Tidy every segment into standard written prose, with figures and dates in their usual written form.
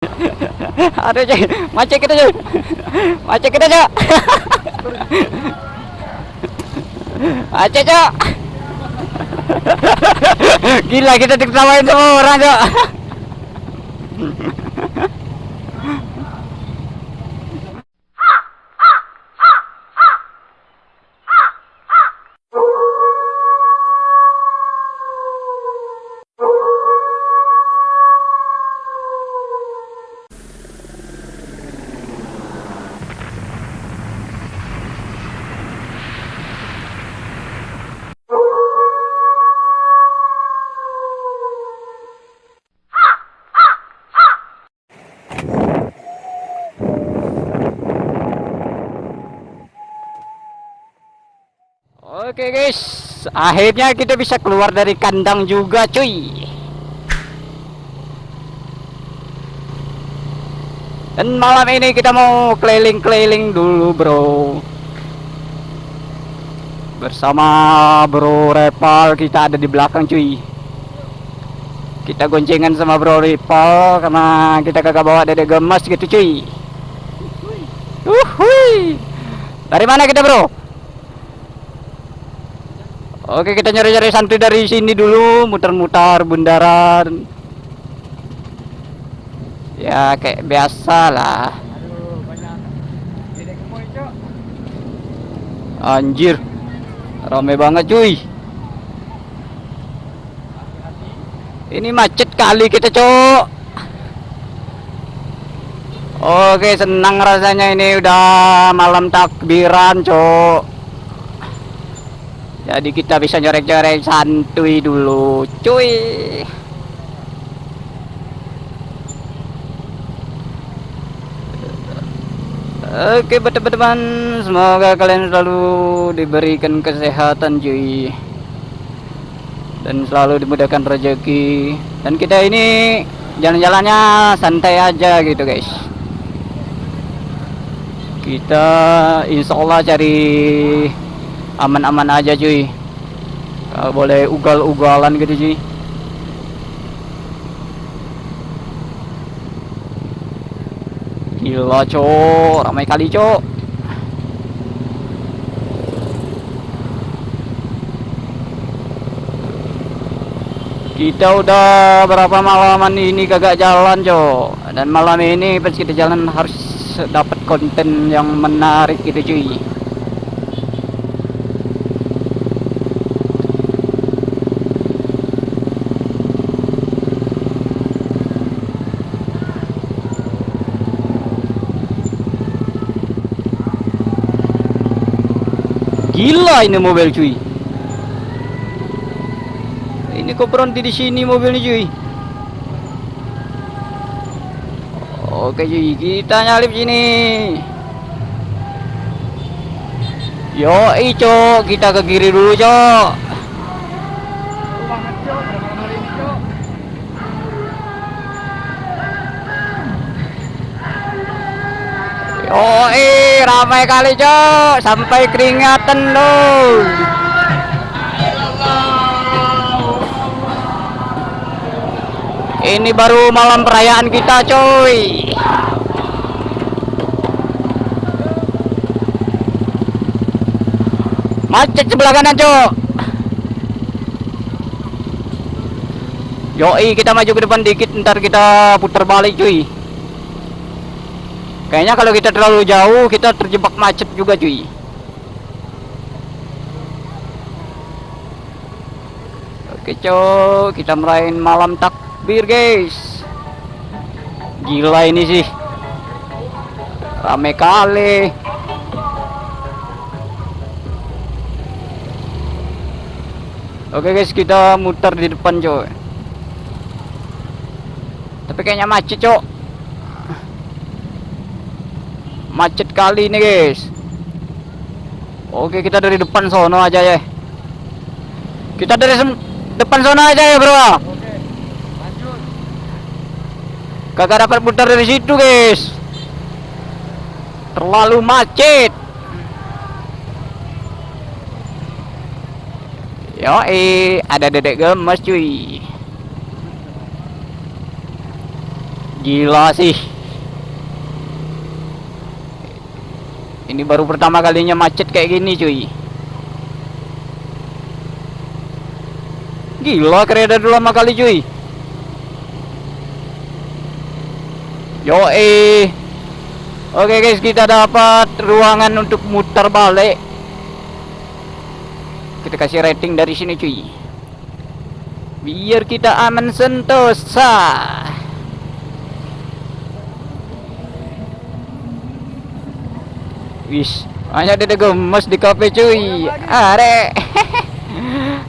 Aduh cuy, macet kita cuy. Macet kita cuy. Macet cuy. Gila kita diketawain sama orang cuy. Oke guys, akhirnya kita bisa keluar dari kandang juga cuy. Dan malam ini kita mau keliling-keliling dulu bro. Bersama bro Repal, kita ada di belakang cuy. Kita goncengan sama bro Repal karena kita kagak bawa dede gemes gitu cuy. Uhuy. Dari mana kita bro? Oke, kita nyari-nyari santuy dari sini dulu, muter-muter bundaran. Ya kayak biasa lah. Aduh, banyak dedek gemoy, Cok. Anjir, rame banget cuy. Hati-hati. Ini macet kali kita cok. Oke, senang rasanya ini udah malam takbiran cok. Jadi kita bisa nyorek-nyorek santuy dulu cuy. Oke teman-teman, semoga kalian selalu diberikan kesehatan cuy, dan selalu dimudahkan rezeki. Dan kita ini jalan-jalannya santai aja gitu guys. Kita insya Allah cari aman-aman aja cuy. Gak boleh ugal-ugalan gitu cuy. Gila cok, ramai kali cok. Kita udah berapa malaman ini kagak jalan cok. Dan malam ini pas kita jalan harus dapat konten yang menarik gitu cuy. Gila ini mobil cuy. Ini kok berhenti di sini mobilnya cuy. Oke cuy, kita nyalip sini. Yo cok, kita ke kiri dulu cok. Seru banget, Cok. Pada malam hari ini, Cok. Yo ramai kali cok, sampai keringatan loh. Ini baru malam perayaan kita coy. Macet sebelah kanan cok. Yoi, kita maju ke depan dikit, ntar kita putar balik cuy. Kayaknya kalau kita terlalu jauh kita terjebak macet juga cuy. Oke cok, kita merayain malam takbir guys. Gila ini sih, rame kali. Oke guys, kita muter di depan cok. Tapi kayaknya macet cok. Macet kali ini guys. Oke, kita dari depan sono aja ya. Kita dari depan sono aja ya bro. Oke, lanjut. Kagak dapat putar dari situ guys. Terlalu macet. Yo, ada dedek gemes cuy. Gila sih. Ini baru pertama kalinya macet kayak gini cuy. Gila, kereta dulu lama kali cuy. Yo Oke guys, kita dapat ruangan untuk muter balik. Kita kasih rating dari sini cuy. Biar kita aman sentosa. Wis, hanya ada gemes di kafe cuy. Are.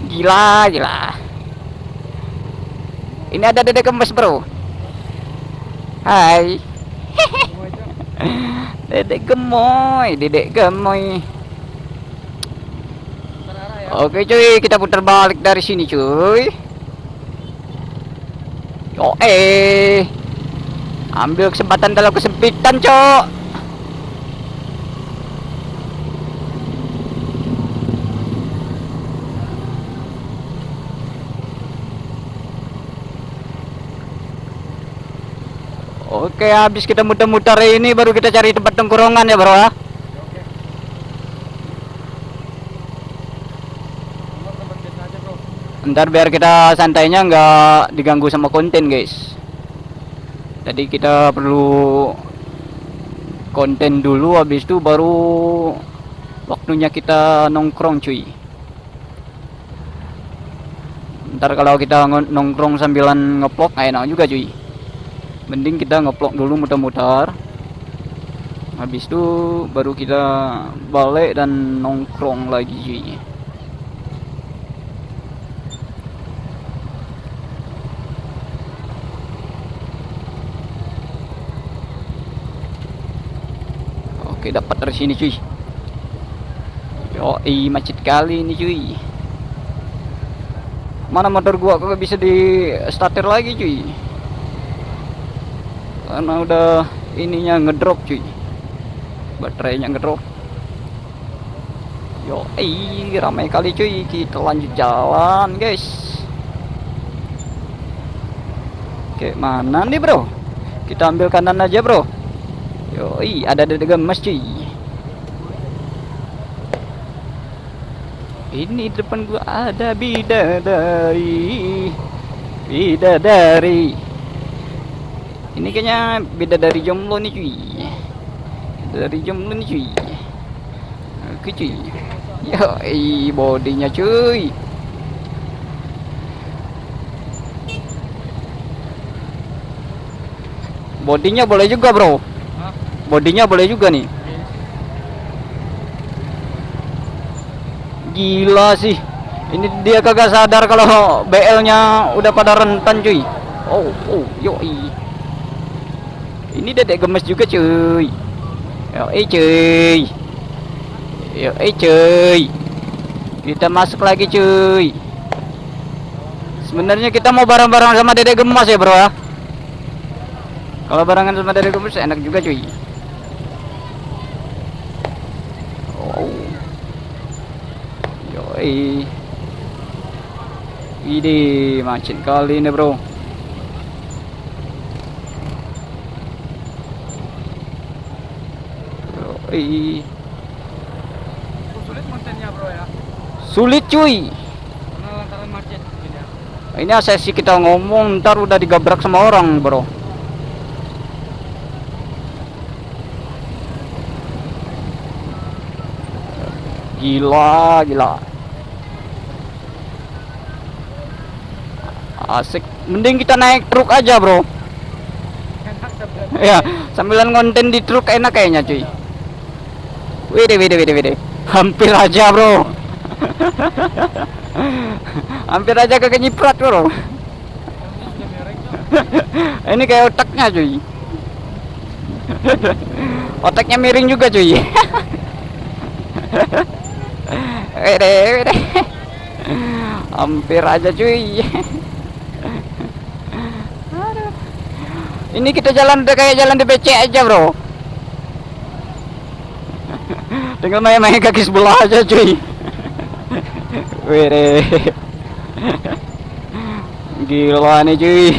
Gila. Ini ada dede gemes bro. Hai. Dedek gemoy. Oke cuy, kita putar balik dari sini cuy. Yo ambil kesempatan dalam kesempitan cok. Oke, habis kita muter-muter ini baru kita cari tempat tongkrongan ya bro. Ntar biar kita santainya nggak diganggu sama konten guys. Tadi kita perlu konten dulu, habis itu baru waktunya kita nongkrong cuy. Ntar kalau kita nongkrong sambilan ngeplok enak juga cuy. Mending kita ngeplok dulu muter-muter, habis itu baru kita balik dan nongkrong lagi cuy. Oke, dapat dari sini cuy. Yoi, macet kali ini cuy. Mana motor gua kok bisa di starter lagi cuy? Karena udah ininya ngedrop cuy, baterainya ngedrop. Yoi, ramai kali cuy. Kita lanjut jalan guys. Oke, mana nih bro? Kita ambil kanan aja bro. Yoi, ada gemes cuy. Ini depan gua ada bidadari. Ini kayaknya beda dari jomblo nih cuy. Dari jomblo nih cuy. Oke cuy. Yoi, bodinya cuy. Bodinya boleh juga bro. Bodinya boleh juga nih. Gila sih. Ini dia kagak sadar kalau BL-nya udah pada rentan cuy. Yoi. Ini dedek gemes juga cuy. Cuy. Kita masuk lagi cuy. Sebenarnya kita mau bareng-bareng sama dedek gemes ya bro ya. Kalau barengan sama dedek gemes enak juga cuy. Yoi. Ini macet kali ini bro. Sulit kontennya bro ya. Sulit cuy. Karena lantaran macet ya. Ini sesi kita ngomong ntar udah digabrak sama orang bro. Gila. Asik. Mending kita naik truk aja bro. Enak sebenarnya. Ya, sambilan konten di truk enak kayaknya cuy. Wede. Hampir aja bro. Hampir aja kagak nyiprat bro. Ini kayak otaknya cuy. Otaknya miring juga cuy. Wede. Hampir aja cuy. Aduh. Ini kita jalan kayak jalan di BC aja bro. Tinggal main-main kaki sebelah aja cuy. Wede. Gila nih cuy.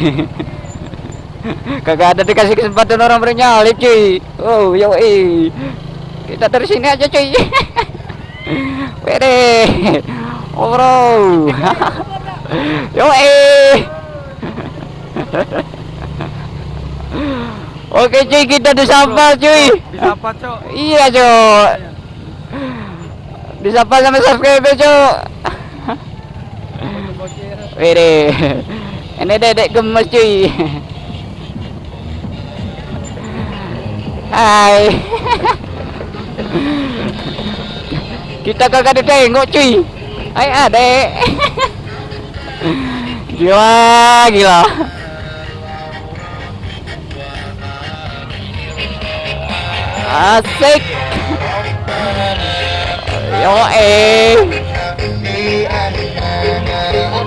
Kagak ada dikasih kesempatan orang bernyalip cuy. Oh yo kita dari sini aja cuy. Wede. Oh bro. Yo Oke cuy, kita disapa cuy. Disapa, Cok. Iya Cok. Disapa sama subscriber Cok. Wede. Ini dedek gemes cuy. Hai. Kita kagak ditengok cuy. Hai adek. Gila. Asik. Yo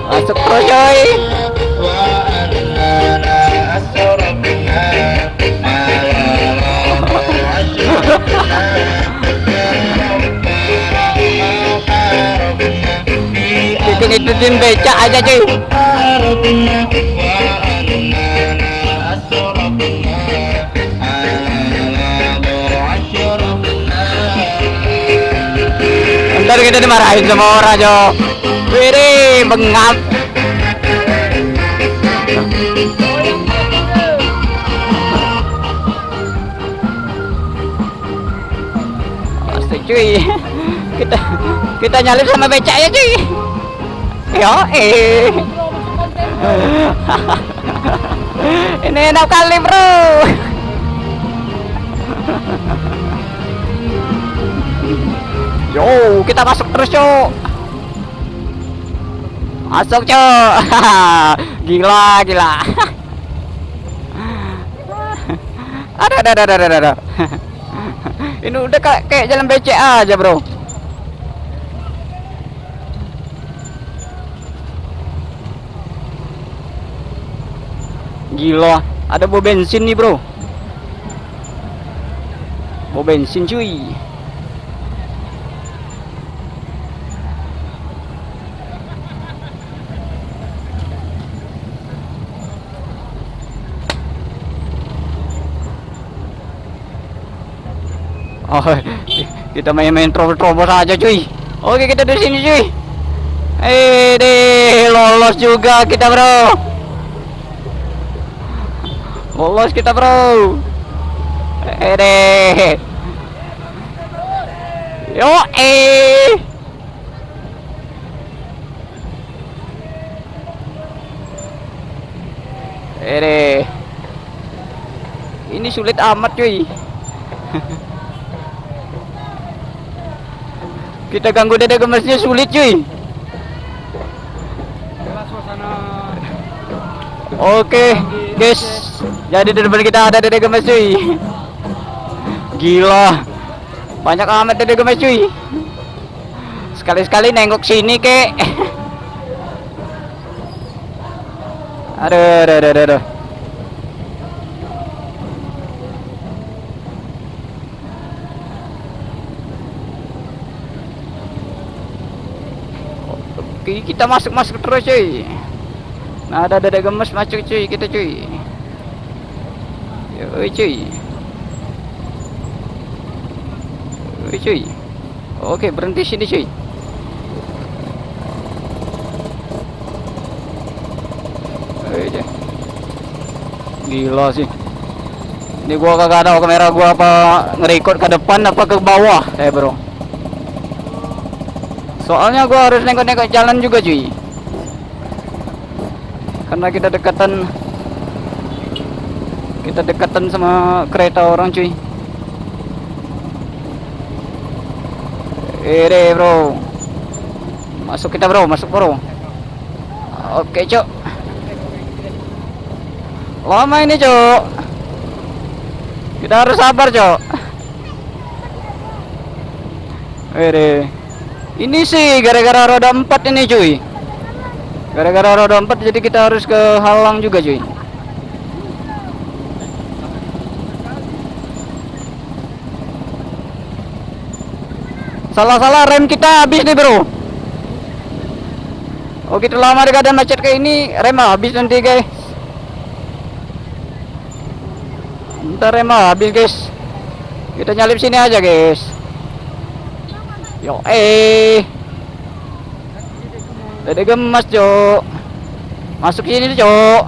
masuk terus coy. Ikutin becak aja cuy. Ntar kita dimarahin sama orang Jo. Wih, bengap. Asik cuy. Kita nyalip sama becak ya cuy. Yo ini enak kali bro. Yo kita masuk terus Cok. Masuk Cok. Gila. Ada. Ini udah kayak jalan becek aja bro. Gila, ada bau bensin nih bro. Bau bensin cuy. Oh, kita main terobos aja cuy. Oke, kita di sini cuy. Deh, lolos juga kita bro. Lolos kita bro. Deh. Yo deh. Ini sulit amat cuy. Kita ganggu dede gemesnya sulit cuy. Oke guys, jadi di depan kita ada dede gemes cuy. Gila, banyak amat dede gemes cuy. Sekali-sekali nengok sini kek. Aduh. Oke, kita masuk terus cuy. Nah, ada dada gemes masuk cuy, kita cuy. Yoi cuy. Oke, berhenti sini cuy. Gila sih. Ini gua kagak ada kamera gua apa ngerekord ke depan apa ke bawah, bro. Soalnya gua harus nengok-nengok jalan juga cuy. Karena kita dekatan sama kereta orang cuy. Bro. Masuk kita bro, masuk bro. Oke cok. Lama ini cok. Kita harus sabar cok. Ini sih gara-gara roda 4 ini cuy. Gara-gara roda 4 jadi kita harus ke halang juga cuy. Salah-salah rem kita habis nih bro. Oh kita lama di keadaan macet kayak ini rem habis nanti guys. Bentar rem habis guys. Kita nyalip sini aja guys. Yo Dede gemas cok. Masuk sini cok.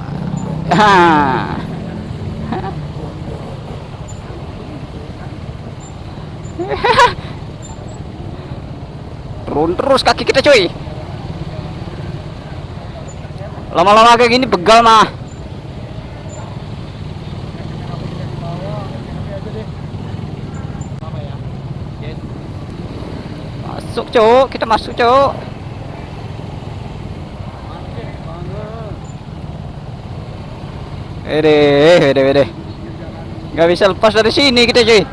Turun terus kaki kita cuy. Lama-lama kayak gini begal mah. Masuk cok, kita masuk cok. Wede. Gak bisa lepas dari sini kita cuy.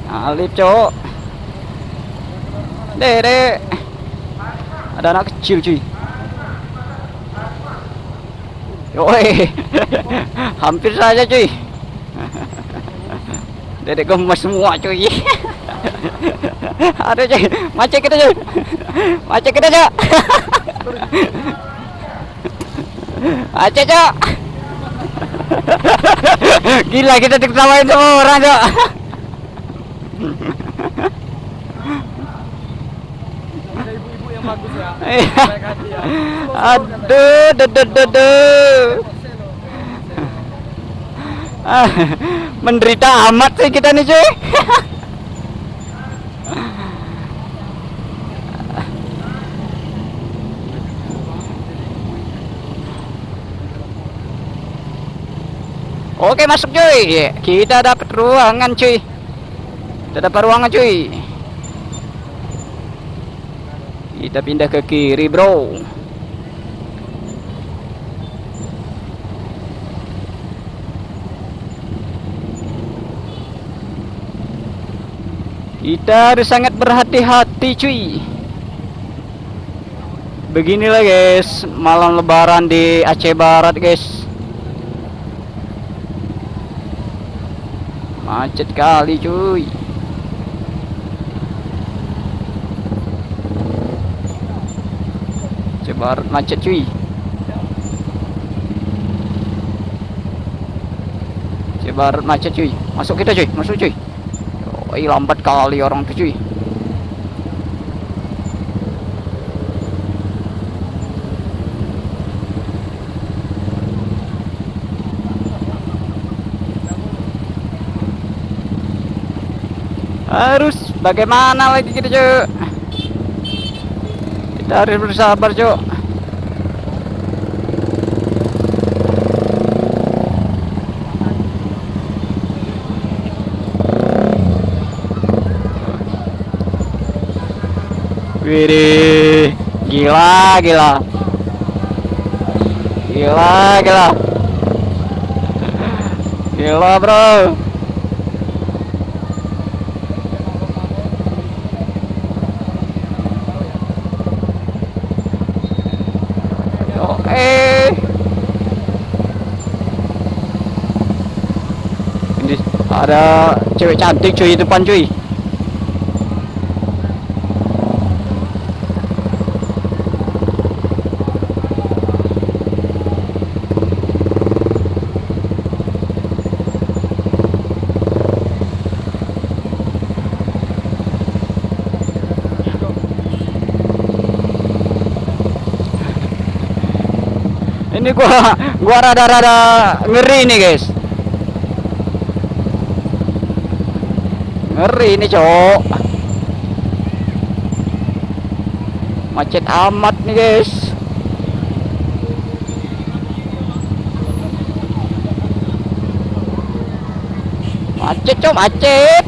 Alip cok. Dede. Ada anak kecil cuy. Yoi. Hampir saja cuy. Dede gemes semua cuy. Aduh cuy, macet kita cuy. Macet kita cok. Macet cok. Gila kita diketawain sama orang cok. Ada ibu-ibu yang bagus ya. Baik hati ya. Aduh. Menderita amat sih kita nih cuy. Oke masuk cuy. Kita dapat ruangan cuy. Kita dapat ruangan cuy. Kita pindah ke kiri bro. Kita harus sangat berhati-hati cuy. Beginilah guys malam lebaran di Aceh Barat guys. Macet kali cuy. Aceh Barat macet cuy. Aceh Barat macet cuy. Masuk kita cuy, masuk cuy. Lambat kali orang tuh cuy. Harus bagaimana lagi kita cuy. Kita harus bersabar cuy. Widih, gila. Gila bro. Ini ada cewek cantik cuy di depan cuy. Ini gua rada-rada ngeri nih guys. Ngeri ini cowok. Macet amat nih guys. Macet cowok, macet.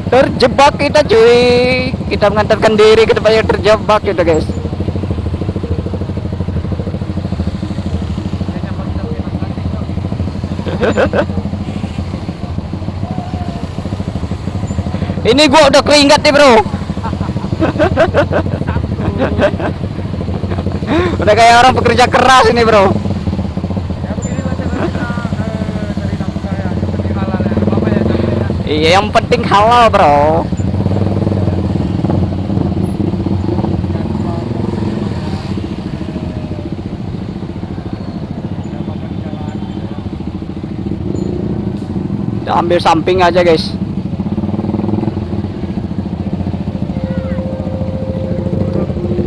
Terjebak kita cuy. Kita mengantarkan diri kita banyak terjebak gitu guys. Ini gua udah keringat nih bro. Udah kayak orang pekerja keras ini bro. Ya begini lah caranya cari nafkah ya. Yang penting halal ya. Apa ya caranya? Iya yang penting halal bro. Kita ambil samping aja guys.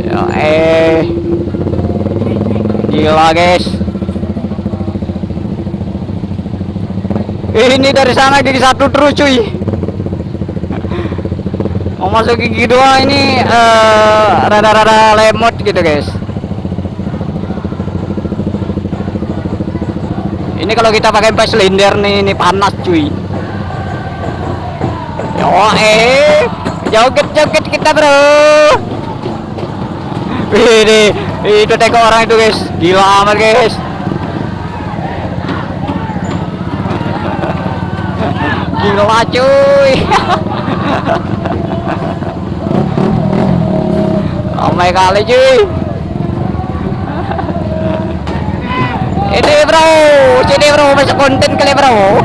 Ya, gila guys. Ini dari sana gigi satu terus cuy. Mau masuk gigi dua ini rada-rada lemot gitu guys. Ini kalau kita pakai 4 silinder nih, ini panas cuy. Yo joget kita bro. Ini itu tengok orang itu guys, gila amat guys. Gila cuy. Ramai kali cuy. Ini bro, sini bro, masuk konten kali bro.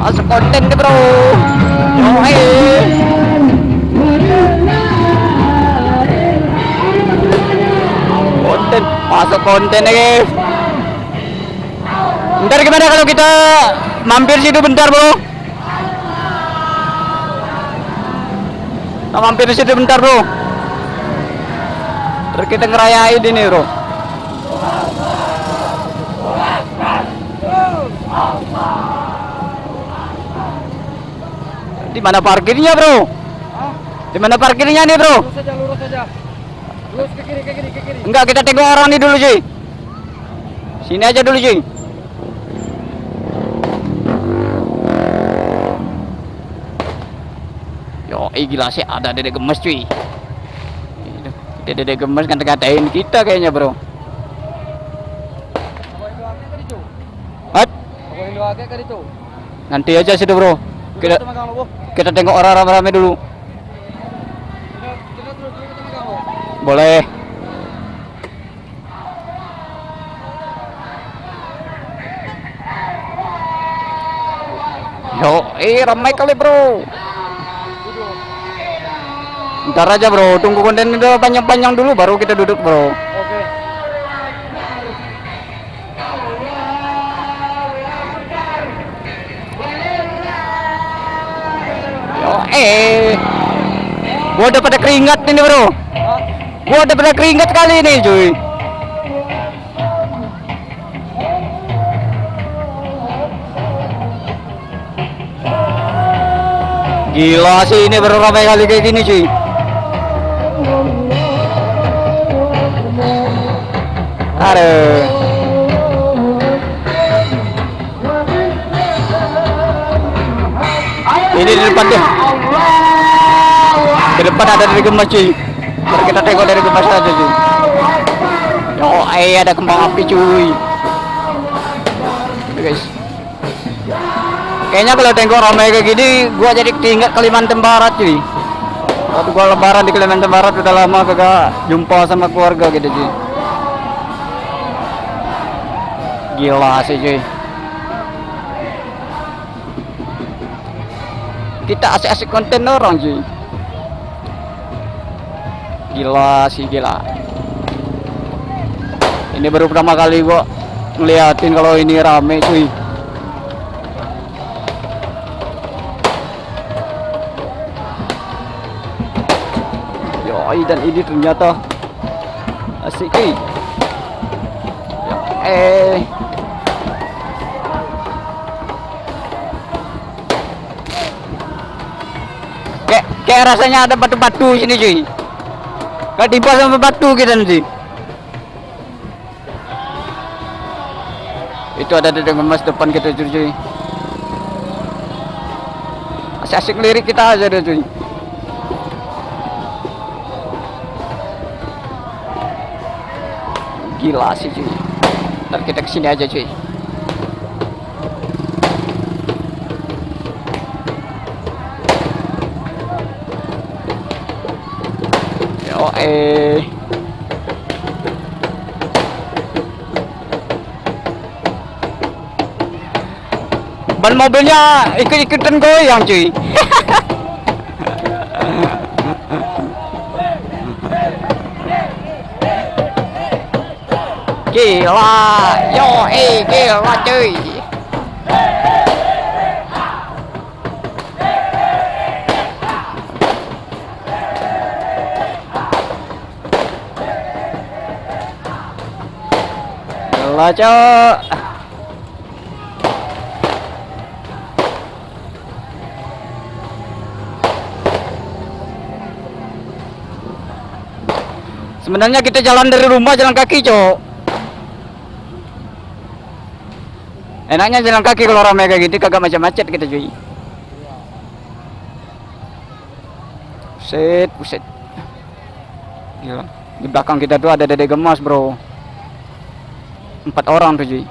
Masuk konten deh bro. Konten, masuk konten deh guys. Bentar gimana kalau kita mampir situ bentar bro? Kita mampir situ bentar bro. Terus kita ngerayain ini bro. Di mana parkirnya bro? Di mana parkirnya nih bro? Lurus saja. Lurus ke kiri. Enggak, kita tengok orang nih dulu cuy. Sini aja dulu cuy. Yo, gila sih ada dedek gemes cuy. Dedek gemes ngata-ngatain kita kayaknya bro. Hat? Nanti aja situ bro. Kita tengok orang rame-rame dulu. Boleh. Yo, ramai kali bro. Ntar aja bro, tunggu konten itu panjang-panjang dulu baru kita duduk bro. Oke. Yo, gua udah pada keringat ini bro. Gua udah pada keringat kali ini cuy. Gila sih ini baru ramai kali kayak gini cuy. Aduh. Ini di depan deh. Di depan ada dari gemas cuy. Mari kita tengok dari gemas aja cuy. Yo, ada kembang api cuy. Oke, guys. Kayaknya kalau tengok ramai kayak gini, gua jadi keinget Kalimantan Barat cuy. Waktu gua lebaran di Kalimantan Barat udah lama kagak jumpa sama keluarga gitu cuy. Gila sih cuy. Kita asik-asik konten orang cuy. Gila sih gila. Ini baru pertama kali gua ngeliatin kalau ini rame cuy. Yoi, dan ini ternyata asik cuy. Kayak rasanya ada batu-batu sini cuy. Kayak timpa sama batu kita nanti. Itu ada di gemas depan kita cuy. Asik-asik lirik kita aja deh cuy. Gila sih cuy. Ntar kita kesini aja cuy. Yo ban mobilnya ikut-ikutan goyang cuy. Gila, yo gila cuy. Gila cok. Sebenarnya kita jalan dari rumah jalan kaki cok. Enaknya jalan kaki kalau ramai kayak gitu kagak macet-macet kita cuy. Buset. Gila. Di belakang kita tuh ada Dede Gemas bro. 4 orang tuh cuy.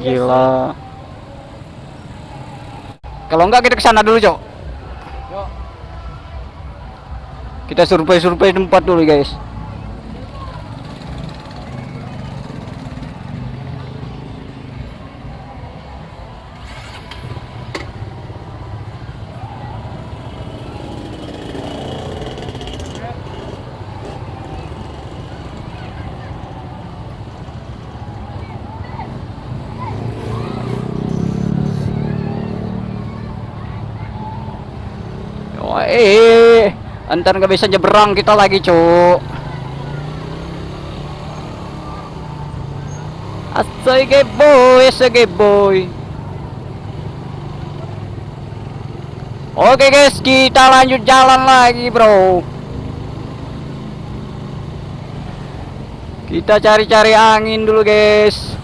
Gila. Kalau enggak kita kesana dulu cok. Yuk. Kita survei tempat dulu guys. Antar nggak bisa nyebrang kita lagi cuk. Asai boy. Oke guys, kita lanjut jalan lagi bro. Kita cari-cari angin dulu guys.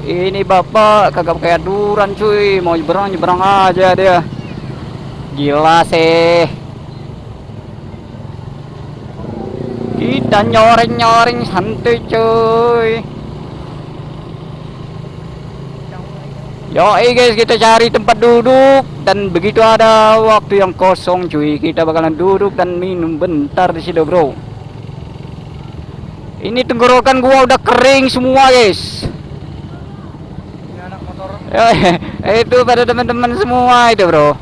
Ini bapak kagak pakai aduran cuy, mau nyebrang aja dia. Gila sih. Kita nyoring santuy cuy. Yoi guys, kita cari tempat duduk dan begitu ada waktu yang kosong cuy, kita bakalan duduk dan minum bentar di situ bro. Ini tenggorokan gua udah kering semua guys. Ini anak motor. Itu pada teman-teman semua itu bro.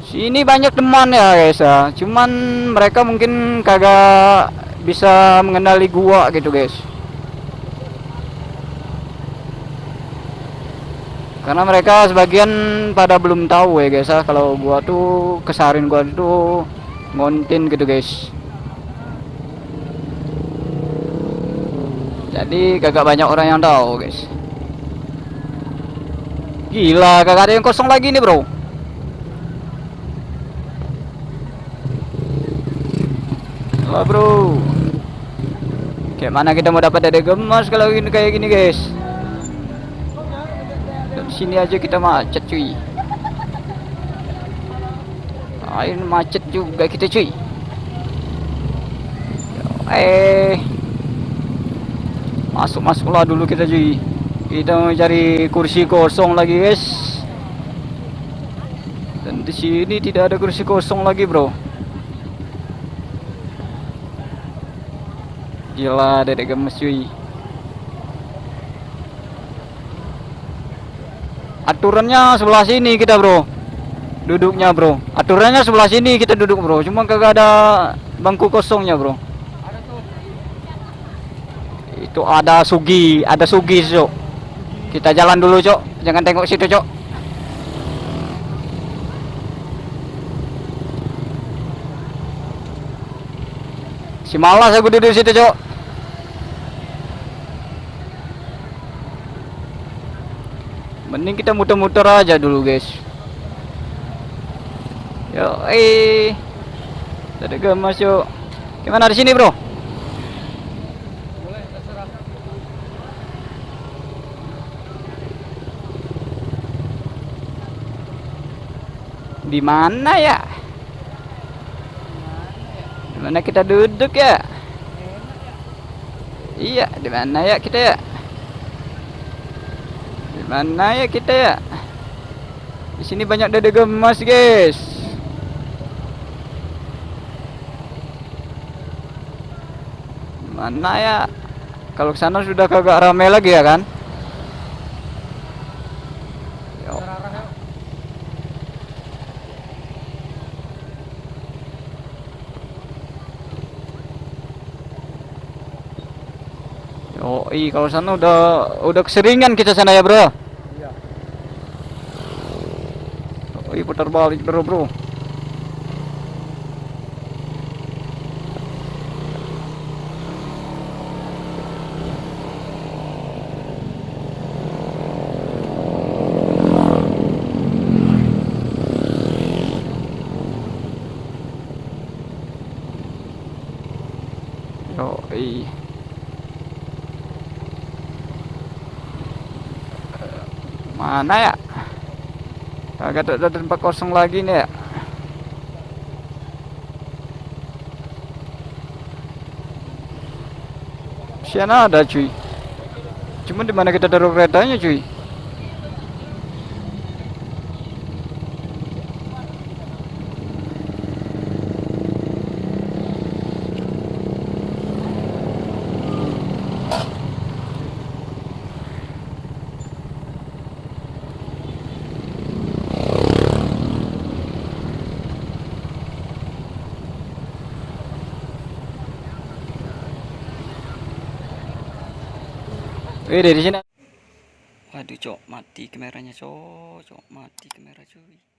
Sini banyak teman ya guys ya. Cuman mereka mungkin kagak bisa mengenali gua gitu guys. Karena mereka sebagian pada belum tahu ya guys ya, kalau gua tuh kesarin gua tuh ngontin gitu guys. Jadi kagak banyak orang yang tahu guys. Gila, kagak ada yang kosong lagi nih bro. Wah bro, kayak mana kita mau dapat Dede Gemas kalau gini kayak gini guys. Dari sini aja kita macet cuy. Air macet juga kita cuy. Masuklah dulu kita cuy. Kita mau cari kursi kosong lagi guys. Dan di sini tidak ada kursi kosong lagi bro. Gila, Dede Gemes cuy. Aturannya sebelah sini kita bro. Duduknya bro. Aturannya sebelah sini kita duduk bro. Cuma kagak ada bangku kosongnya bro. Ada tuh. Itu ada Sugi cok. Kita jalan dulu cok. Jangan tengok situ cok. Si malas aku duduk situ cok. Mending kita muter-muter aja dulu guys. Yo, Dede Gemas yuk. Gimana di sini bro? Boleh, terserah. Di mana ya? Di mana kita duduk ya? Iya, di mana ya kita ya? Di mana ya kita ya? Di sini banyak Dede Gemas guys. Mana ya? Kalau kesana sudah kagak ramai lagi ya kan? Oh, kalau sana udah keseringan kita sana ya, Bro. Iya. Oh, putar balik, Bro. Yoi. Mana ya? Agak ada tempat kosong lagi nih ya. Siana ada cuy. Cuman di mana kita taruh keretanya cuy? Dari sini. Waduh, cok, mati kameranya, cok, mati kamera cuy.